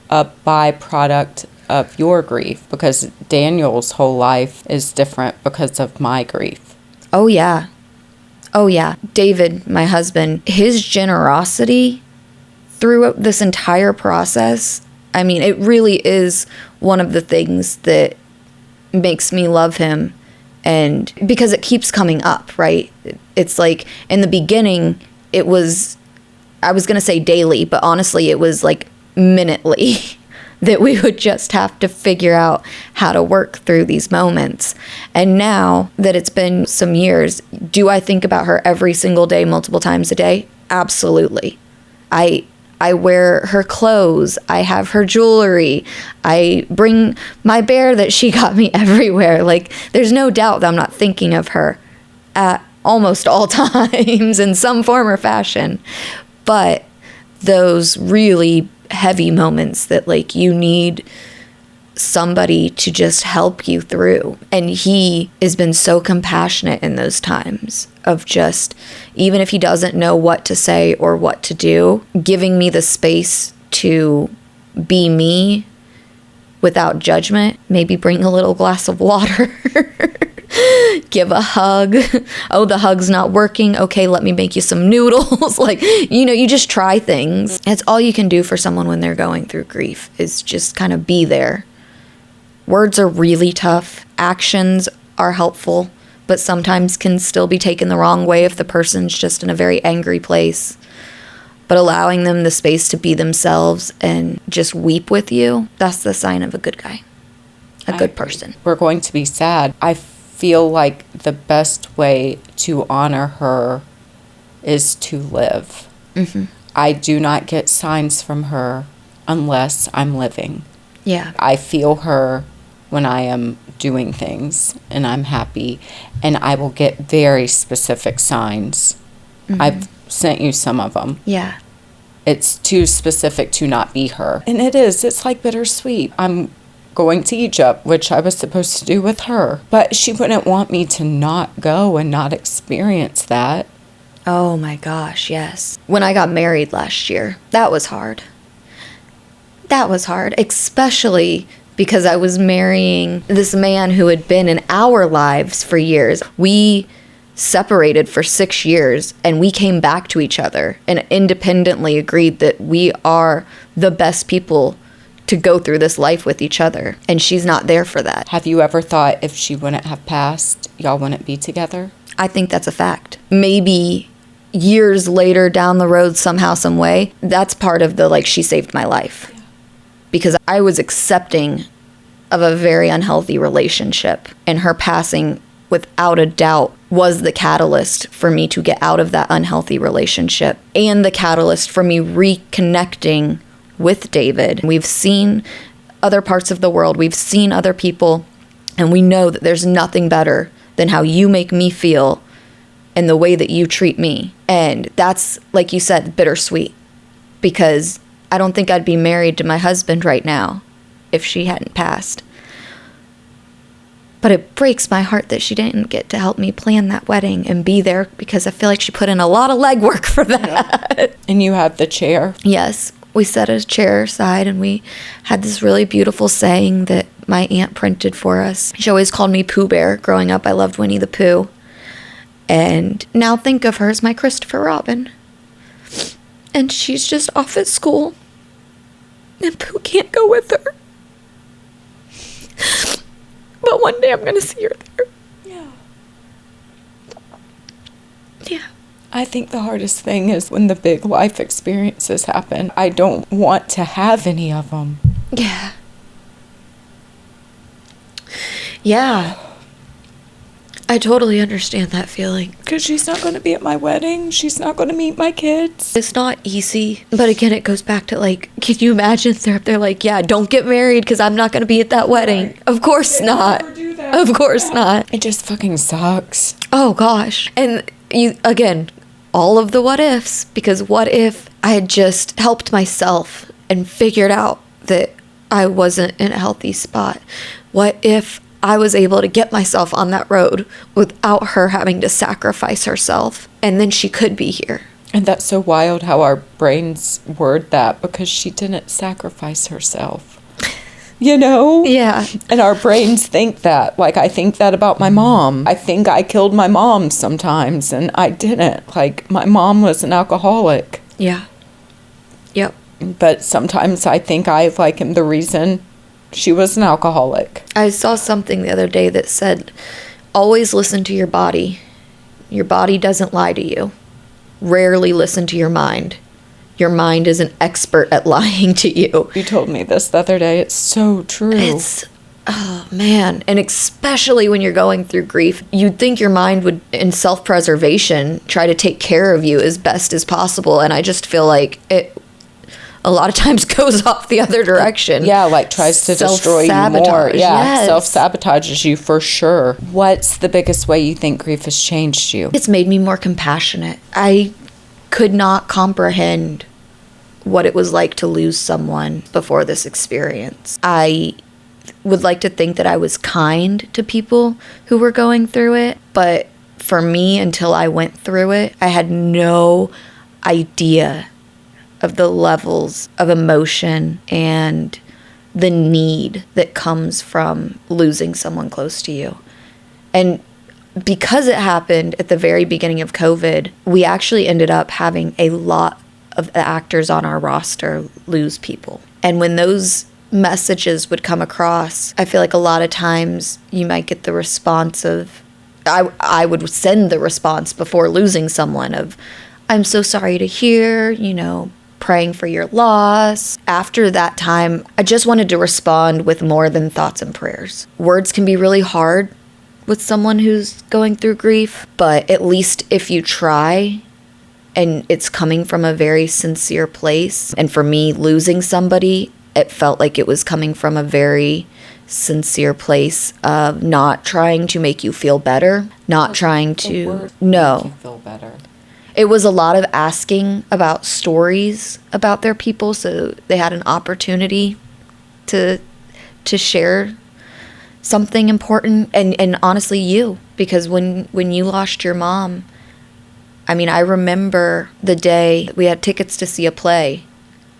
a byproduct of your grief, because Daniel's whole life is different because of my grief. Oh, yeah. Oh, yeah. David, my husband, his generosity through this entire process, I mean, it really is one of the things that makes me love him. And because it keeps coming up, right? It's like in the beginning, it was, I was going to say daily, but honestly, it was like minutely that we would just have to figure out how to work through these moments. And now that it's been some years, do I think about her every single day, multiple times a day? Absolutely. I wear her clothes. I have her jewelry. I bring my bear that she got me everywhere. Like, there's no doubt that I'm not thinking of her at almost all times in some form or fashion. But those really heavy moments that, like, you need somebody to just help you through. And he has been so compassionate in those times of just, even if he doesn't know what to say or what to do, giving me the space to be me without judgment, maybe bring a little glass of water, give a hug. Oh, the hug's not working. Okay, let me make you some noodles. Like, you know, you just try things. It's all you can do for someone when they're going through grief is just kind of be there. Words are really tough. Actions are helpful, but sometimes can still be taken the wrong way if the person's just in a very angry place. But allowing them the space to be themselves and just weep with you, that's the sign of a good guy, a good person. We're going to be sad. I feel like the best way to honor her is to live. Mm-hmm. I do not get signs from her unless I'm living. Yeah. I feel her when I am doing things and I'm happy, and I will get very specific signs. Mm-hmm. I've sent you some of them. Yeah. It's too specific to not be her. And it is. It's like Bittersweet. I'm going to Egypt, which I was supposed to do with her, but she wouldn't want me to not go and not experience that. Oh my gosh, yes. When I got married last year, that was hard. That was hard, especially because I was marrying this man who had been in our lives for years. We separated for 6 years and we came back to each other and independently agreed that we are the best people to go through this life with each other. And she's not there for that. Have you ever thought if she wouldn't have passed, y'all wouldn't be together? I think that's a fact. Maybe years later down the road, somehow, some way, that's part of the, like, she saved my life. Yeah. Because I was accepting of a very unhealthy relationship, and her passing, without a doubt, was the catalyst for me to get out of that unhealthy relationship, and the catalyst for me reconnecting with David. We've seen other parts of the world, we've seen other people, and we know that there's nothing better than how you make me feel and the way that you treat me. And that's, like you said, bittersweet, because I don't think I'd be married to my husband right now if she hadn't passed. But it breaks my heart that she didn't get to help me plan that wedding and be there, because I feel like she put in a lot of legwork for that. Yeah. And you had the chair? Yes. We set a chair aside, and we had this really beautiful saying that my aunt printed for us. She always called me Pooh Bear. Growing up, I loved Winnie the Pooh. And now think of her as my Christopher Robin. And she's just off at school, and Pooh can't go with her. But one day I'm going to see her there. Yeah. Yeah. I think the hardest thing is when the big life experiences happen. I don't want to have any of them. Yeah. Yeah. I totally understand that feeling. Because she's not going to be at my wedding. She's not going to meet my kids. It's not easy. But again, it goes back to, like, can you imagine they're up there like, yeah, don't get married because I'm not going to be at that wedding. Right. Of course not. Never do that. Of course not. It just fucking sucks. Oh, gosh. And you, again, all of the what ifs. Because what if I had just helped myself and figured out that I wasn't in a healthy spot? What if I was able to get myself on that road without her having to sacrifice herself, and then she could be here? And that's so wild how our brains word that, because she didn't sacrifice herself. You know? Yeah. And our brains think that. Like, I think that about my mom. I think I killed my mom sometimes, and I didn't. Like, my mom was an alcoholic. Yeah. Yep. But sometimes I think I, like, am the reason she was an alcoholic. I saw something the other day that said, always listen to your body. Your body doesn't lie to you. Rarely listen to your mind. Your mind is an expert at lying to you. You told me this the other day. It's so true. Oh, man. And especially when you're going through grief, you'd think your mind would, in self-preservation, try to take care of you as best as possible. And I just feel like it a lot of times goes off the other direction. Yeah, like tries to destroy you more. Yeah, yes. Self-sabotages you for sure. What's the biggest way you think grief has changed you? It's made me more compassionate. I could not comprehend what it was like to lose someone before this experience. I would like to think that I was kind to people who were going through it, but for me, until I went through it, I had no idea of the levels of emotion and the need that comes from losing someone close to you. And because it happened at the very beginning of COVID, we actually ended up having a lot of the actors on our roster lose people. And when those messages would come across, I feel like a lot of times you might get the response of, I would send the response before losing someone of, I'm so sorry to hear, praying for your loss. After that time, I just wanted to respond with more than thoughts and prayers. Words can be really hard with someone who's going through grief, but at least if you try and it's coming from a very sincere place, and for me, losing somebody, it felt like it was coming from a very sincere place of not trying to make you feel better, not trying to, no. Make you feel better. It was a lot of asking about stories about their people, so they had an opportunity to share something important, and honestly you, because when you lost your mom, I mean, I remember the day we had tickets to see a play,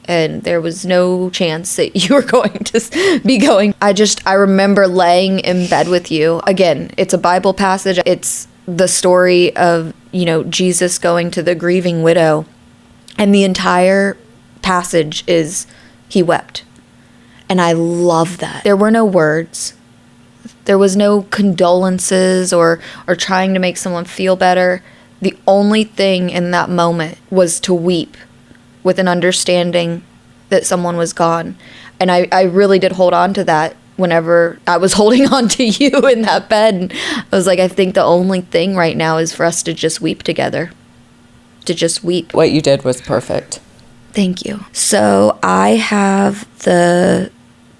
and there was no chance that you were going to be going. I remember laying in bed with you. Again, it's a Bible passage. It's the story of, Jesus going to the grieving widow. And the entire passage is he wept. And I love that. There were no words. There was no condolences or trying to make someone feel better. The only thing in that moment was to weep with an understanding that someone was gone. And I really did hold on to that whenever I was holding on to you in that bed. And I was like, I think the only thing right now is for us to just weep together. To just weep. What you did was perfect. Thank you. So I have the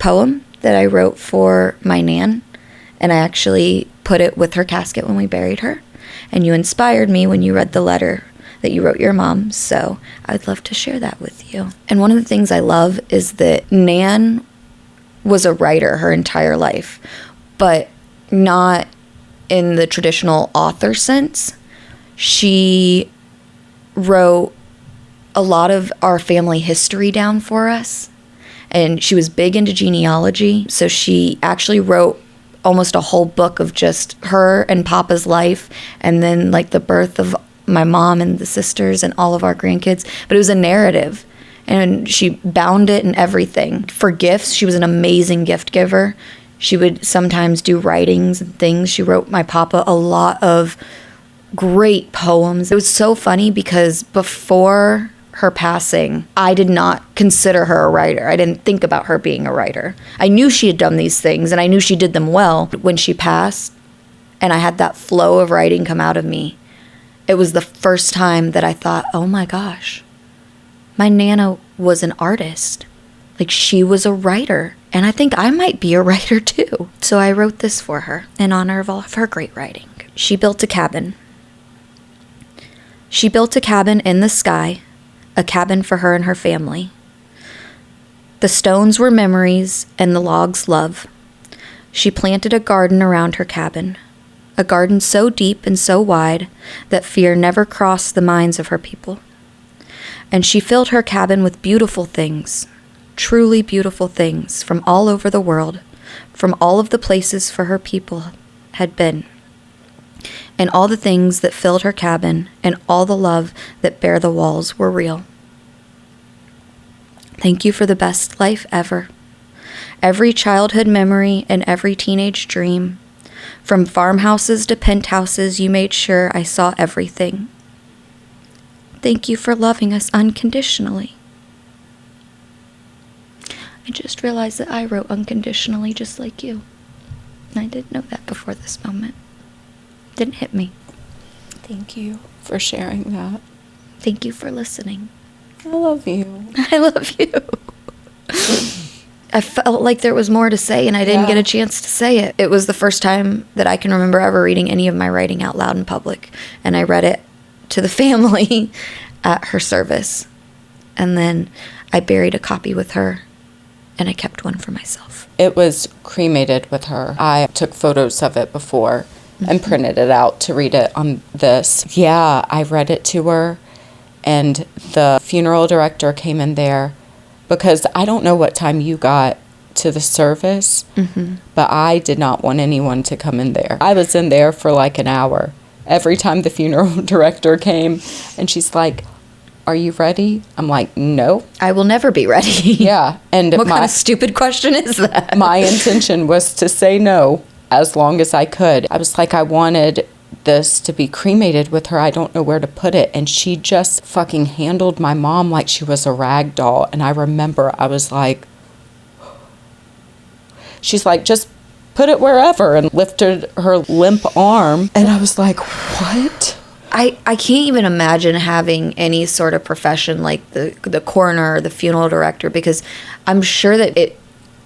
poem that I wrote for my Nan, and I actually put it with her casket when we buried her. And you inspired me when you read the letter that you wrote your mom, so I'd love to share that with you. And one of the things I love is that Nan was a writer her entire life, but not in the traditional author sense. She wrote a lot of our family history down for us, and she was big into genealogy, so she actually wrote almost a whole book of just her and Papa's life, and then like the birth of my mom and the sisters and all of our grandkids. But it was a narrative, and she bound it and everything. For gifts, she was an amazing gift giver. She would sometimes do writings and things. She wrote my Papa a lot of great poems. It was so funny because before her passing, I did not consider her a writer. I didn't think about her being a writer. I knew she had done these things, and I knew she did them well. When she passed, and I had that flow of writing come out of me, it was the first time that I thought, oh my gosh, my Nana was an artist. Like, she was a writer, and I think I might be a writer too. So I wrote this for her in honor of all of her great writing. She built a cabin. She built a cabin in the sky, a cabin for her and her family. The stones were memories and the logs love. She planted a garden around her cabin, a garden so deep and so wide that fear never crossed the minds of her people. And she filled her cabin with beautiful things, truly beautiful things from all over the world, from all of the places for her people had been. And all the things that filled her cabin and all the love that bare the walls were real. Thank you for the best life ever. Every childhood memory and every teenage dream. From farmhouses to penthouses, you made sure I saw everything. Thank you for loving us unconditionally. I just realized that I wrote unconditionally just like you. And I didn't know that before this moment. Didn't hit me. Thank you for sharing that. Thank you for listening. I love you. I love you. I felt like there was more to say, and I didn't get a chance to say it. It was the first time that I can remember ever reading any of my writing out loud in public. And I read it to the family at her service. And then I buried a copy with her, and I kept one for myself. It was cremated with her. I took photos of it before and printed it out to read it on this. Yeah, I read it to her, and the funeral director came in there because I don't know what time you got to the service, but I did not want anyone to come in there. I was in there for like an hour. Every time the funeral director came, and she's like, "Are you ready?" I'm like, "No." I will never be ready. Yeah. And what kind of stupid question is that? My intention was to say no as long as I could. I was like, I wanted this to be cremated with her. I don't know where to put it. And she just fucking handled my mom like she was a rag doll. And I remember I was like, she's like, just put it wherever, and lifted her limp arm. And I was like, what? I can't even imagine having any sort of profession like the coroner or the funeral director, because I'm sure that it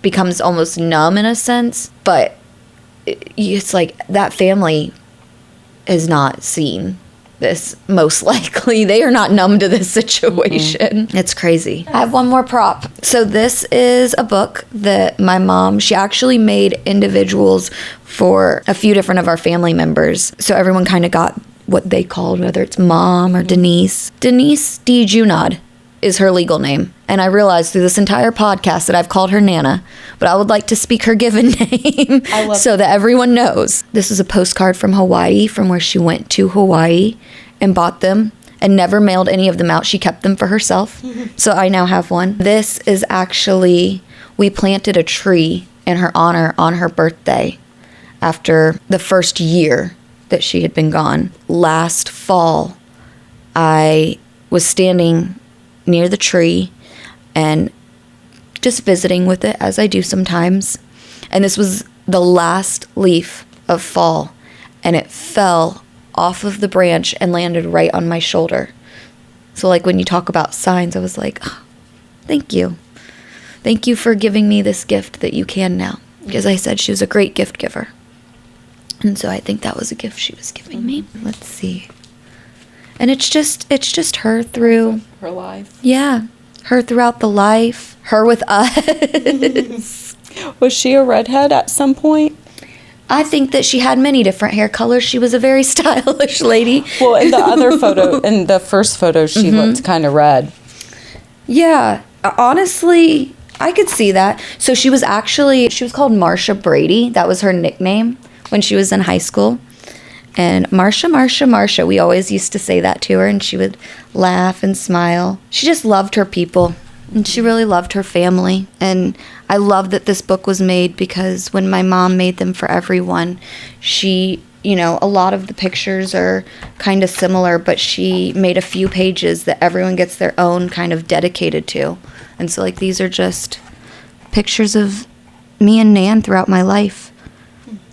becomes almost numb in a sense, but it's like that family has not seen this, most likely. They are not numb to this situation. It's crazy. I have one more prop. So this is a book that my mom, she actually made individuals for a few different of our family members. So everyone kind of got what they called, whether it's Mom or Denise. Denise D. Junod is her legal name. And I realized through this entire podcast that I've called her Nana, but I would like to speak her given name so that everyone knows. This is a postcard from Hawaii, from where she went to Hawaii and bought them and never mailed any of them out. She kept them for herself. So I now have one. This is actually we planted a tree in her honor on her birthday after the first year that she had been gone. Last fall, I was standing near the tree and just visiting with it, as I do sometimes. And this was the last leaf of fall, and it fell off of the branch and landed right on my shoulder. So like when you talk about signs, I was like, oh, thank you. Thank you for giving me this gift that you can now. Because I said she was a great gift giver. And so I think that was a gift she was giving me. Let's see. And it's just her through her life. Yeah. Her throughout the life. Her with us. Was she a redhead at some point? I think that she had many different hair colors. She was a very stylish lady. Well, in the other photo, in the first photo, she looked kind of red. Yeah. Honestly, I could see that. So she was called Marsha Brady. That was her nickname when she was in high school. And Marsha, we always used to say that to her, and she would laugh and smile. She just loved her people, and she really loved her family. And I love that this book was made, because when my mom made them for everyone, she, a lot of the pictures are kind of similar, but she made a few pages that everyone gets their own kind of dedicated to. And so, like, these are just pictures of me and Nan throughout my life.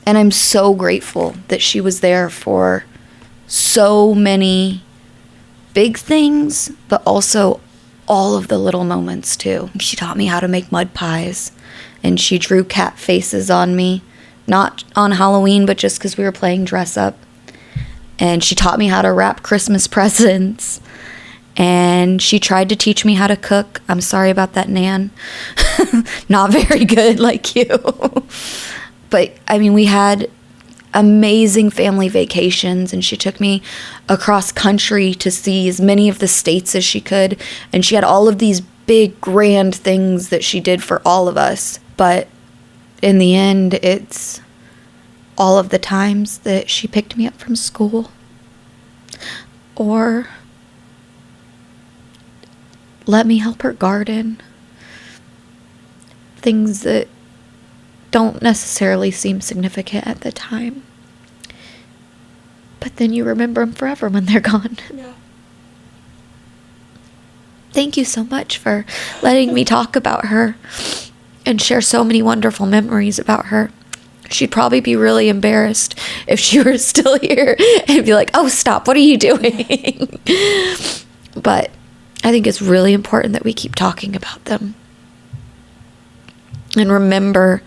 And I'm so grateful that she was there for so many big things, but also all of the little moments too. She taught me how to make mud pies, and she drew cat faces on me, not on Halloween, but just because we were playing dress up. And she taught me how to wrap Christmas presents. And she tried to teach me how to cook. I'm sorry about that, Nan. Not very good like you. But, I mean, we had amazing family vacations, and she took me across country to see as many of the states as she could. And she had all of these big, grand things that she did for all of us. But in the end, it's all of the times that she picked me up from school, or let me help her garden. Things that don't necessarily seem significant at the time, but then you remember them forever when they're gone. Yeah. Thank you so much for letting me talk about her and share so many wonderful memories about her. She'd probably be really embarrassed if she were still here and be like, oh, stop, what are you doing? But I think it's really important that we keep talking about them and remember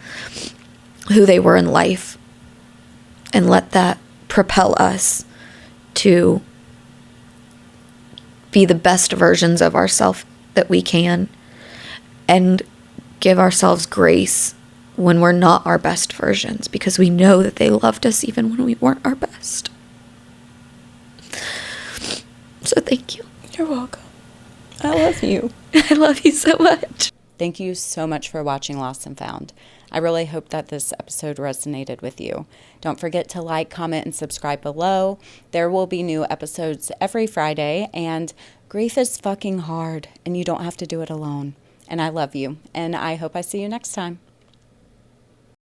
who they were in life, and let that propel us to be the best versions of ourselves that we can, and give ourselves grace when we're not our best versions, because we know that they loved us even when we weren't our best. So thank you. You're welcome. I love you. I love you so much. Thank you so much for watching Lost and Found. I really hope that this episode resonated with you. Don't forget to like, comment, and subscribe below. There will be new episodes every Friday, and grief is fucking hard, and you don't have to do it alone. And I love you, and I hope I see you next time.